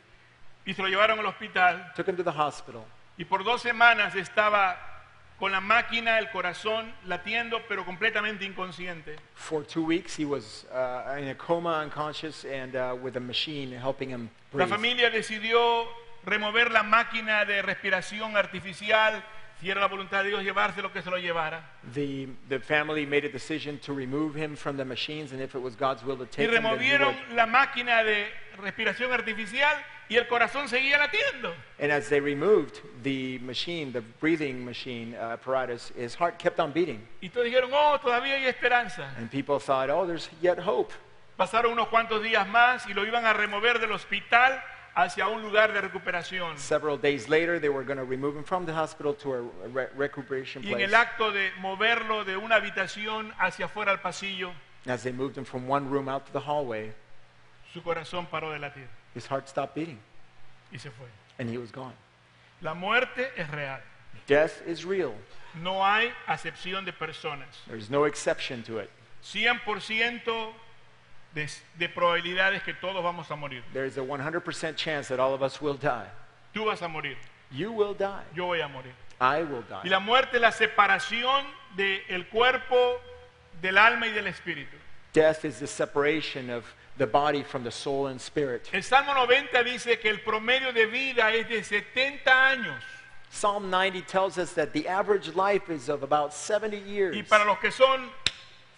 Y se lo llevaron al hospital. Took him to the hospital. Y por 2 semanas estaba con la máquina, el corazón latiendo, pero completamente inconsciente. For 2 weeks, he was in a coma, unconscious, and with a machine helping him La breathe. familia decidió remover la máquina de respiración artificial. Si era la voluntad de Dios llevárselo, que se lo llevara. The family made a decision to remove him from the machines, and if it was God's will to Y take him, then he removieron would. la máquina de respiración artificial y el corazón seguía latiendo. And as they removed the machine, the breathing machine apparatus, his heart kept on beating. Y todos dijeron, oh, todavía hay esperanza. And people thought, oh, there's yet hope. Pasaron unos cuantos días más y lo iban a remover del hospital hacia un lugar de recuperación. Several days later, they were going to remove him from the hospital to a recuperation Y en place. el acto de moverlo de una habitación hacia afuera al pasillo, As they moved him from one room out to the hallway, su corazón paró de latir his heart stopped beating, y se fue. and he was gone. La muerte es real. Death is real. No hay acepción de personas. There's no exception to it. 100% de probabilidades que todos vamos a morir. There's a 100% chance that all of us will die. Tú vas a morir. You will die. Yo voy a morir. I will Y die. la muerte es la separación del cuerpo, del alma y del espíritu. Death is the separation of the body from the soul and spirit. El Salmo 90 dice que el promedio de vida es de 70 años. Psalm 90 tells us that the average life is of about 70 years. Y para los que son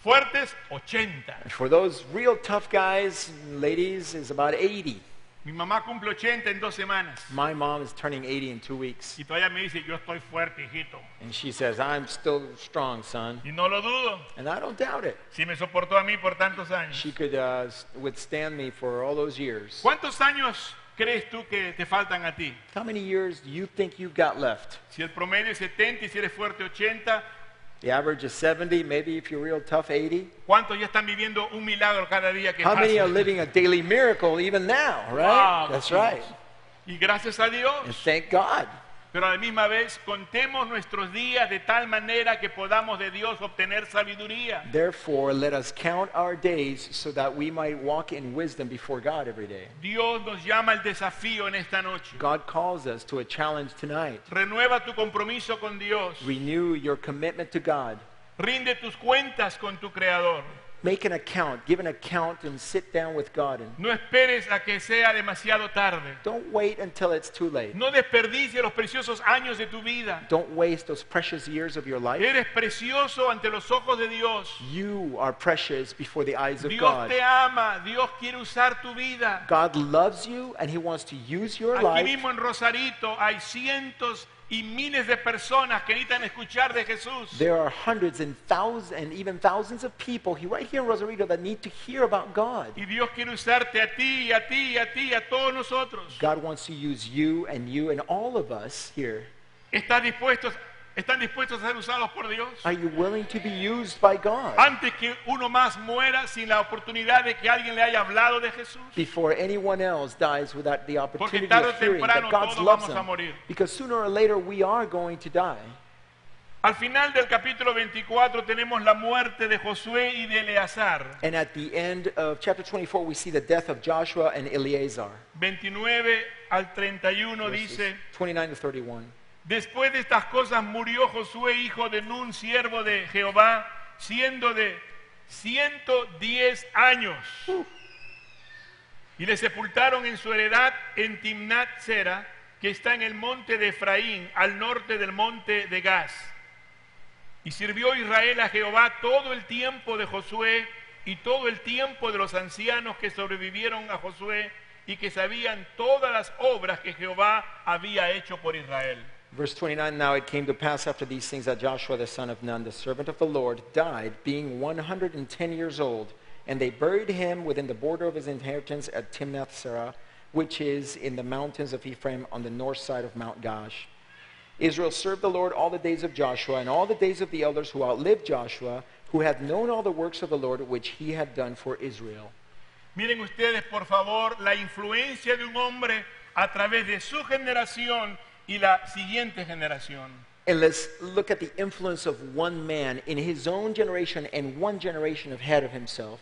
fuertes, 80. And for those real tough guys, ladies, is about 80. Mi mamá cumple 80 en 2 semanas. My mom is turning 80 in 2 weeks. Y todavía me dice, yo estoy fuerte, hijito. And she says, I'm still strong, son. Y no lo dudo. And I don't doubt it. Si me soportó a mí por tantos años. She could withstand me for all those years. ¿Cuántos años crees tú que te faltan a ti? How many years do you think you've got left? Si el promedio es 70 y si eres fuerte 80, The average is 70, maybe if you're real tough, 80. ¿cuántos ya están viviendo un milagro cada día que How many pasa? are living a daily miracle even now, right? Wow, That's Jesus. right. Y gracias a Dios. And thank God. Pero a la misma vez contemos nuestros días de tal manera que podamos de Dios obtener sabiduría. Therefore, let us count our days so that we might walk in wisdom before God every day. Dios nos llama al desafío en esta noche. God calls us to a challenge tonight. Renueva tu compromiso con Dios. Renew your commitment to God. Rinde tus cuentas con tu Creador. Make an account, give an account, and sit down with God. And No esperes a que sea demasiado tarde. don't wait until it's too late. No desperdicies los preciosos años de tu vida. Don't waste those precious years of your life. Eres precioso ante los ojos de Dios. You are precious before the eyes of Dios God. te ama. Dios quiere usar tu vida. God loves you and He wants to use your Aquí life. mismo en Rosarito hay cientos y miles de personas que necesitan escuchar de Jesús. There are hundreds and thousands and even thousands of people right here in Rosarito that need to hear about God. Y Dios quiere usarte a ti, a ti, a ti, a todos nosotros. God wants to use you and all of us here. ¿Están dispuestos a ser usados por Dios? Are you willing to be used by God? Antes que uno más muera sin la oportunidad de que alguien le haya hablado de Jesús. Before anyone else dies without the opportunity tarde o of hearing temprano that God todos loves vamos a them. morir. Because sooner or later we are going to die. Al final del capítulo 24 tenemos la muerte de Josué y de Eleazar. And at the end of chapter 24, we see the death of Joshua and Eleazar. 29 al 31 Verses dice, 29 to 31. después de estas cosas murió Josué, hijo de Nun, siervo de Jehová, siendo de 110 años. Y le sepultaron en su heredad en Timnat Sera, que está en el monte de Efraín, al norte del monte de Gaz. Y sirvió Israel a Jehová todo el tiempo de Josué y todo el tiempo de los ancianos que sobrevivieron a Josué y que sabían todas las obras que Jehová había hecho por Israel. Verse 29, now it came to pass after these things that Joshua the son of Nun, the servant of the Lord, died, being 110 years old. And they buried him within the border of his inheritance at Timnath-serah, which is in the mountains of Ephraim on the north side of Mount Gash. Israel served the Lord all the days of Joshua and all the days of the elders who outlived Joshua, who had known all the works of the Lord which he had done for Israel. Miren ustedes, por favor, la influencia de un hombre a través de su generación y la siguiente generación. And let's look at the influence of one man in his own generation and one generation ahead of himself.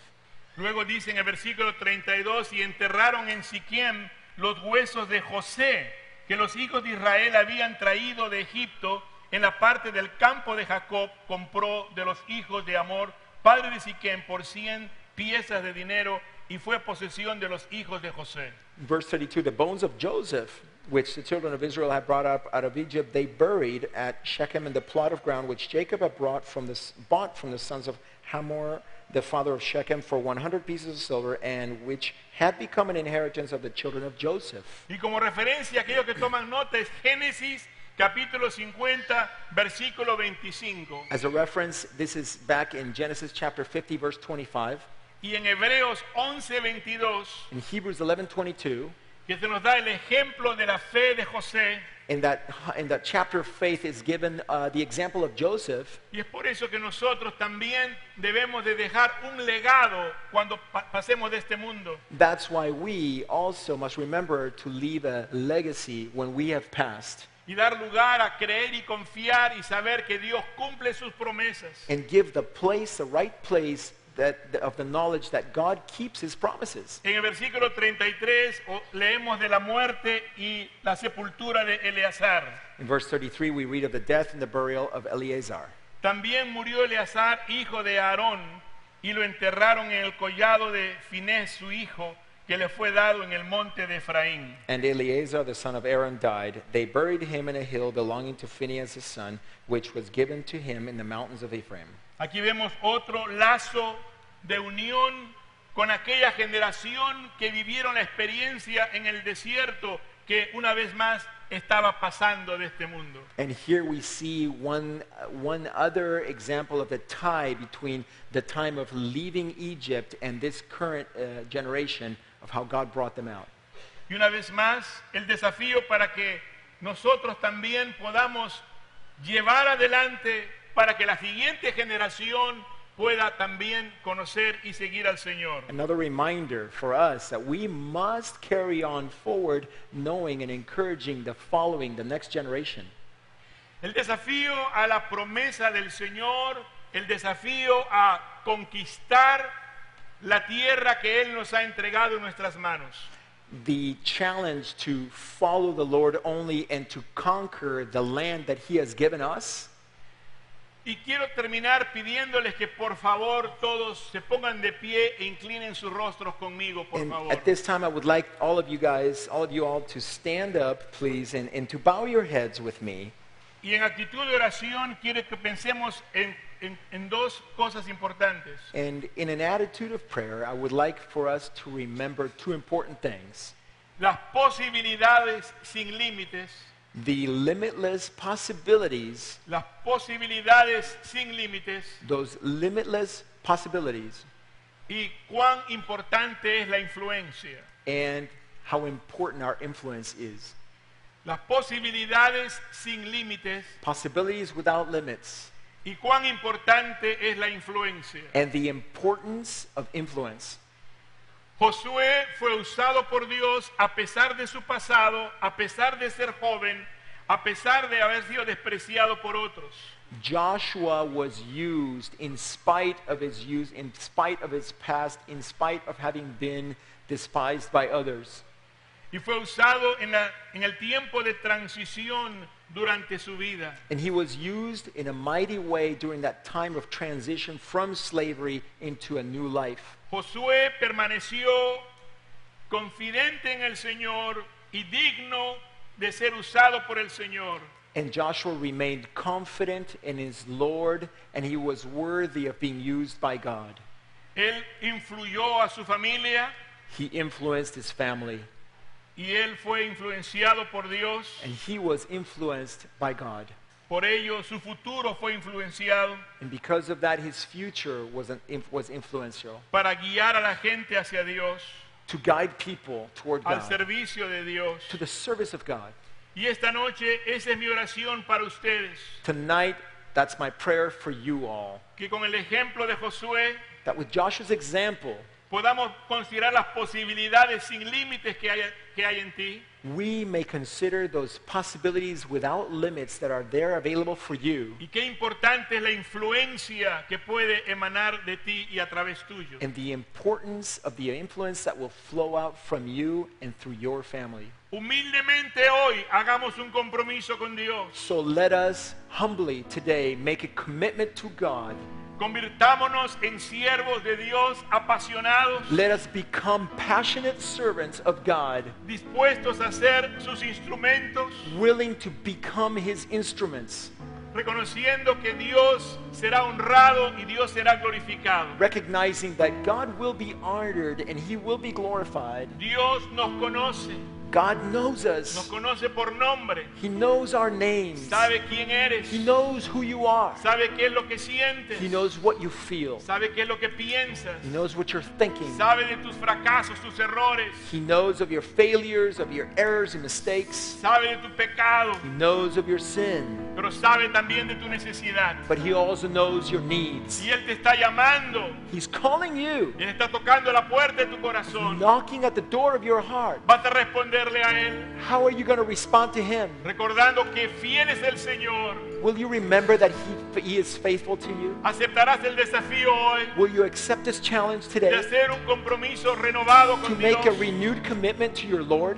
Luego dice en el versículo 32, y enterraron en Siquem los huesos de José, que los hijos de Israel habían traído de Egipto, en la parte del campo de Jacob, compró de los hijos de Amor, padre de Siquem, por 100 piezas de dinero, y fue posesión de los hijos de José. Verse 32, the bones of Joseph, which the children of Israel had brought up out of Egypt, they buried at Shechem in the plot of ground which Jacob had bought from the sons of Hamor, the father of Shechem, for 100 pieces of silver, and which had become an inheritance of the children of Joseph. Y como referencia, aquellos que toman nota es Génesis capítulo 50, versículo 25. As a reference, this is back in Genesis chapter 50, verse 25. Y en Hebreos 11, 22, In Hebrews 11:22, que se nos da el ejemplo de la fe de José. in that chapter of faith is given the example of Joseph. Y es por eso que nosotros también debemos de dejar un legado cuando pasemos de este mundo. That's why we also must remember to leave a legacy when we have passed, Y dar lugar a creer y confiar y saber que Dios cumple sus promesas. and give the right place of the knowledge that God keeps his promises. En el versículo 33 leemos de la muerte y la sepultura de Eleazar. In verse 33, we read of the death and the burial of Eleazar. También murió Eleazar, hijo de Aarón, y lo enterraron en el collado de Finés, su hijo, que le fue dado en el monte de Efraín. And Eleazar, the son of Aaron, died. They buried him in a hill belonging to Phinehas his son, which was given to him in the mountains of Ephraim. Aquí vemos otro lazo de unión con aquella generación que vivieron la experiencia en el desierto que una vez más estaba pasando de este mundo. And here we see one other example of the tie between the time of leaving Egypt and this current generation of how God brought them out. Y una vez más, el desafío para que nosotros también podamos llevar adelante para que la siguiente generación pueda también conocer y seguir al Señor. Another reminder for us that we must carry on forward knowing and encouraging the next generation. El desafío a la promesa del Señor, el desafío a conquistar la tierra que Él nos ha entregado en nuestras manos. The challenge to follow the Lord only and to conquer the land that he has given us. Y quiero terminar pidiéndoles que por favor todos se pongan de pie e inclinen sus rostros conmigo, por And favor. at this time, I would like all of you all to stand up, please, and to bow your heads with me. Y en actitud de oración quiero que pensemos en dos cosas importantes. And in an attitude of prayer, I would like for us to remember two important things. Las posibilidades sin límites, The limitless possibilities, las posibilidades sin límites those limitless possibilities, y cuán importante es la influencia. and how important our influence is. Las posibilidades sin límites Possibilities without limits, y cuán importante es la influencia. and the importance of influence. Josué fue usado por Dios a pesar de su pasado, a pesar de ser joven, a pesar de haber sido despreciado por otros. Joshua was used in spite of his past, in spite of having been despised by others. Y fue usado en el tiempo de transición durante su vida. And he was used in a mighty way during that time of transition from slavery into a new life. Josué permaneció confidente en el Señor y digno de ser usado por el Señor. And Joshua remained confident in his Lord, and he was worthy of being used by God. Él influyó a su familia He influenced his family, y él fue influenciado por Dios. and he was influenced by God. Por ello, su futuro fue influenciado And because of that, his future was influential para guiar a la gente hacia Dios, to guide people toward al God, servicio de Dios. to the service of God. Y esta noche, esa es mi oración para ustedes, Tonight, that's my prayer for you all, que con el ejemplo de Josué that with Joshua's example, podamos considerar las posibilidades sin límites que hay en ti, we may consider those possibilities without limits that are there available for you, y qué importante es la influencia que puede emanar de ti y a través tuyo. and the importance of the influence that will flow out from you and through your family. Humildemente hoy hagamos un compromiso con Dios. So let us humbly today make a commitment to God. Convirtámonos en siervos de Dios apasionados, Let us become passionate servants of God, dispuestos a ser sus instrumentos, willing to become his instruments, reconociendo que Dios será honrado y Dios será glorificado. recognizing that God will be honored and he will be glorified. Dios nos conoce, God knows nos us. conoce por nombre, He knows our names. sabe quién eres, He knows who you are. sabe qué es lo que sientes, He knows what you feel. sabe qué es lo que piensas, He knows what you're thinking. sabe de tus fracasos, tus errores, He knows of your failures, of your errors and mistakes. sabe de tu pecado, He knows of your sin. pero sabe también de tu necesidad. But he also knows your needs. Y Él te está llamando, He's calling you, Él está tocando la puerta de tu corazón. knocking at the door of your heart. Vas a responderle a Él, How are you going to respond to him? recordando que fiel es el Señor. Will you remember that he is faithful to you? Aceptarás el desafío hoy Will you accept this challenge de today hacer un compromiso renovado to con make a Dios. renewed commitment to your Lord?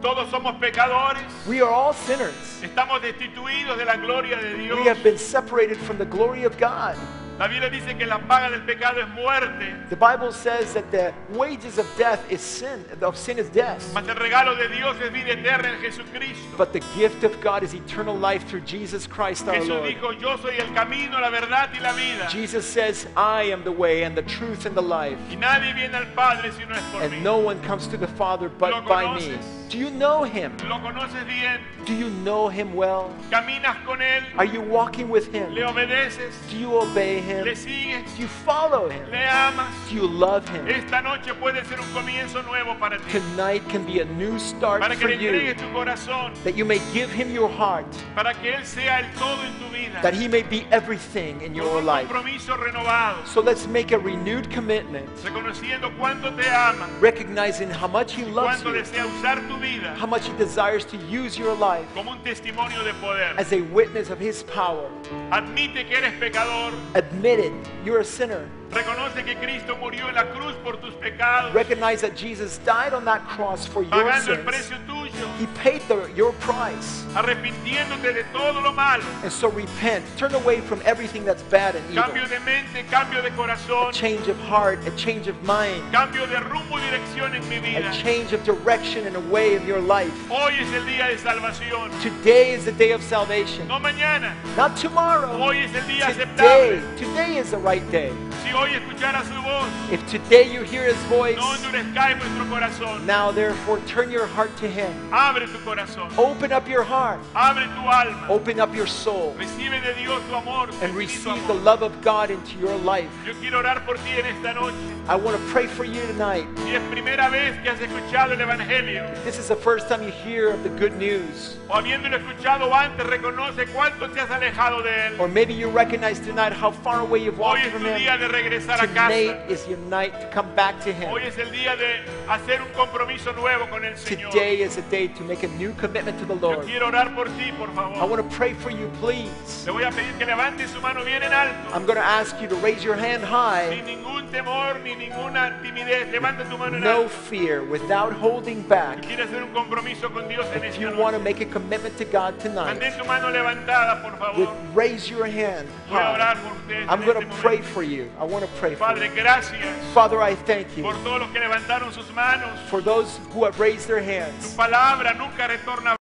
Todos somos pecadores, We are all sinners. estamos destituidos de la gloria de Dios. We have been separated from the glory of God. La Biblia dice que la paga del pecado es muerte, The Bible says that the wages of death is sin, of sin is death. mas el regalo de Dios es vida eterna en Jesucristo. But the gift of God is eternal life through Jesus Christ our Jesús Lord. dijo, yo soy el camino, la verdad y la vida. Jesus says, I am the way and the truth and the life. Y nadie viene al Padre si no es por mí. And no one comes to the Father ¿Lo but by me. conoces? Do you know him? Lo conoces bien, Do you know him well? caminas con Él, Are you walking with le him? obedeces, Do you obey le him? sigues, Do you follow him? le amas. Do you love him? Esta noche puede ser un comienzo nuevo para ti, Tonight can be a new start para que for le you, entregues tu corazón, that you may give him your heart, para que Él sea el todo en tu vida, that he may be everything in con your un life. compromiso renovado, So let's make a renewed commitment, reconociendo cuánto te ama, recognizing how much he loves cuánto you, desea usar tu vida how much he desires to use your life como un testimonio de poder. as a witness of his power. Admite que eres pecador, Admit it, you're a sinner. reconoce que Cristo murió en la cruz por tus pecados, Recognize that Jesus died on that cross for your pagando el sins. precio tuyo, He paid your price. arrepintiéndote de todo lo malo. And so repent. Turn away from everything that's bad and evil. Cambio de mente, cambio de A corazón, change of heart, a change of mind, cambio de rumbo y dirección en mi vida. a change of direction and a way of your life. Hoy es el día de salvación, Today is the day of salvation. no mañana. Not tomorrow. Hoy es el día Today. aceptable. Today is the right day. Si hoy escuchara su voz, If today you hear his voice, no endurezcáis vuestro corazón. now therefore turn your heart to him. Abre tu corazón, Open up your heart. abre tu alma. Open up your soul. Recibe de Dios tu amor, tu And infinito receive the amor. love of God into your life. Yo quiero orar por ti en esta noche. I want to pray for you tonight. Si es primera vez que has escuchado el Evangelio, This is the first time you hear of the good news. o habiéndolo escuchado antes, reconoce cuánto te has alejado de Él. Or maybe you recognize tonight how far away you've Hoy walked es from tu día him. de regresar a casa. Tonight is your night to come back to him. Hoy es el día de hacer un compromiso nuevo con el Señor. Today is a day to make a new commitment to the Yo Lord. quiero orar por ti, por I favor. want to pray for you, please. Le voy a pedir que levante su mano bien en alto. I'm going to ask you to raise your hand Sin high. ningún temor ni ninguna timidez. Levanta tu mano en No alto. fear, without holding back. Si quieres hacer un compromiso con Dios en If esta you want to noche, make a commitment to God tonight, mantén tu mano levantada, por favor. raise your hand Voy a high. orar por ustedes I'm en going este to pray momento. for you. I want to pray for Padre, you. gracias Father, I thank you por todos los que levantaron sus manos. for those who have raised their hands. Tu palabra nunca retorna